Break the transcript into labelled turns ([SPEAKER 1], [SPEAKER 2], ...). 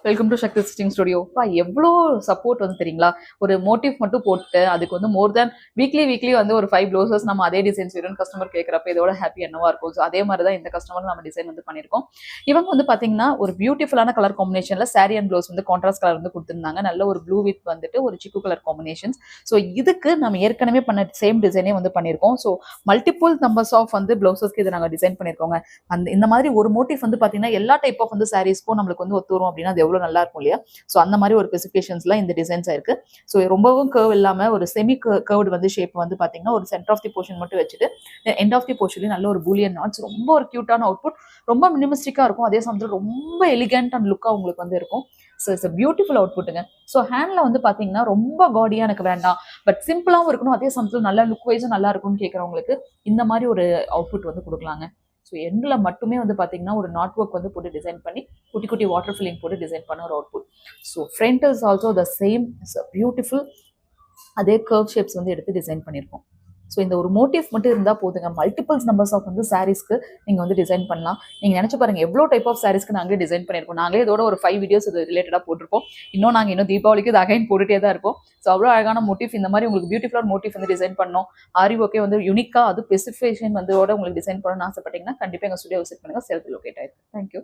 [SPEAKER 1] Welcome to Shakti stitching studio. எவ்வளோ support வந்து தெரியுங்களா? ஒரு மோட்டிவ் மட்டும் போட்டு அதுக்கு வந்து மோர் தேன் வீக்லி வந்து ஒரு 5 ப்ளவுசஸ் நம்ம அதே டிசைன்ஸ் வேணும்னு கஸ்டமர் கேட்குறப்ப இதோட ஹாப்பி என்னவா இருக்கும். ஸோ அதே மாதிரி தான் இந்த கஸ்டமர் நம்ம டிசைன் வந்து பண்ணியிருக்கோம். இவங்க வந்து பார்த்தீங்கன்னா ஒரு பியூட்டிஃபுல்லான கலர் காம்பினேஷன்ல சாரி அண்ட் ப்ளவுஸ் வந்து கான்ட்ராஸ்ட் கலர் வந்து கொடுத்துருந்தாங்க. நல்ல ஒரு ப்ளூ வித் வந்துட்டு ஒரு சிக்கு கலர் காம்பினேஷன்ஸ். ஸோ இதுக்கு நம்ம ஏற்கனவே பண்ண சேம் டிசைனே வந்து பண்ணியிருக்கோம். ஸோ மல்டிபிள் நம்பர்ஸ் ஆஃப் வந்து ப்ளவுசஸ்க்கு இதை நாங்கள் டிசைன் பண்ணியிருக்கோங்க. இந்த மாதிரி ஒரு மோட்டிவ் வந்து பார்த்தீங்கன்னா எல்லா டைப் ஆஃப் வந்து சாரீஸ்க்கும் நம்மளுக்கு வந்து ஒத்து வரும் அப்படின்னா அது எவ்வளோ நல்லா இருக்கும் இல்லையா? ஸோ அந்த மாதிரி ஒரு ஸ்பெசிஃபிகேஷன்ஸ்ல இந்த டிசைன்ஸ் இருக்கு. ஸோ ரொம்பவும் கர்வ் இல்லாம ஒரு செமி கர்வ்டு வந்து ஷேப் வந்து பாத்தீங்கன்னா ஒரு சென்டர் ஆஃப் தி போர்ஷன் மட்டும் வச்சுட்டு எண்ட் ஆஃப் தி போர்ஷன்லயும் நல்ல ஒரு பூலியன் நாட்ஸ், ரொம்ப ஒரு கியூட்டான அவுட்புட், ரொம்ப மினிமிஸ்டிக்கா இருக்கும். அதே சமயத்தில் ரொம்ப எலிகண்ட் அண்ட் லுக்கா உங்களுக்கு வந்து இருக்கும். ஸோ இட்ஸ் பியூட்டிஃபுல் அவுட்புட்டுங்க. ஸோ ஹேண்ட்ல வந்து பாத்தீங்கன்னா ரொம்ப காடியா எனக்கு வேண்டாம், பட் சிம்பிளாவும் இருக்கணும், அதே சமயத்தில் நல்ல லுக் வைஸும் நல்லா இருக்கும்னு கேட்கறவங்களுக்கு இந்த மாதிரி ஒரு அவுட்புட் வந்து கொடுக்கலாங்க. ஸோ எண்ட்ல மட்டுமே வந்து பாத்தீங்கன்னா ஒரு நாட் ஒர்க் வந்து போட்டு டிசைன் பண்ணி குட்டி குட்டி வாட்டர் ஃபில்லிங் போட்டு டிசைன் பண்ண ஒரு output. So front is also the same, it's beautiful. அதே கர்வ் ஷேப்ஸ் வந்து எடுத்து டிசைன் பண்ணியிருக்கோம். ஸோ இந்த ஒரு மோட்டிவ் மட்டும் இருந்தால் போதுங்க, மல்டிபிள்ஸ் நம்பர்ஸ் ஆஃப் வந்து சாரீஸ்க்கு நீங்கள் வந்து டிசைன் பண்ணலாம். நீங்கள் நினச்சி பாருங்கள் எவ்வளோ டைப் ஆஃப் சாரீஸ்க்கு நாங்களே டிசைன் பண்ணியிருக்கோம். நாங்களே இதோட ஒரு 5 வீடியோஸ் இது ரிலேட்டடாக போட்டிருப்போம். நாங்கள் தீபாவளிக்கு இது அகைன் போட்டுகிட்டே தான் இருப்போம். ஸோ அவ்வளோ அழகான மோட்டிவ், இந்த மாதிரி உங்களுக்கு பியூட்டிஃபுல்லான மோட்டிவ் வந்து டிசைன் பண்ணோம். ஆரி ஒர்க்கே வந்து யூனிக்காக அது ஸ்பெசிஃபிகேஷன் வந்து உங்களுக்கு டிசைன் பண்ணணும்னு ஆசைப்பட்டீங்கன்னா கண்டிப்பாக எங்கள் ஸ்டுடியோ விசிட் பண்ணுங்கள். செல்ஃப் லொகேட் ஆயிருக்கு. தேங்க்யூ.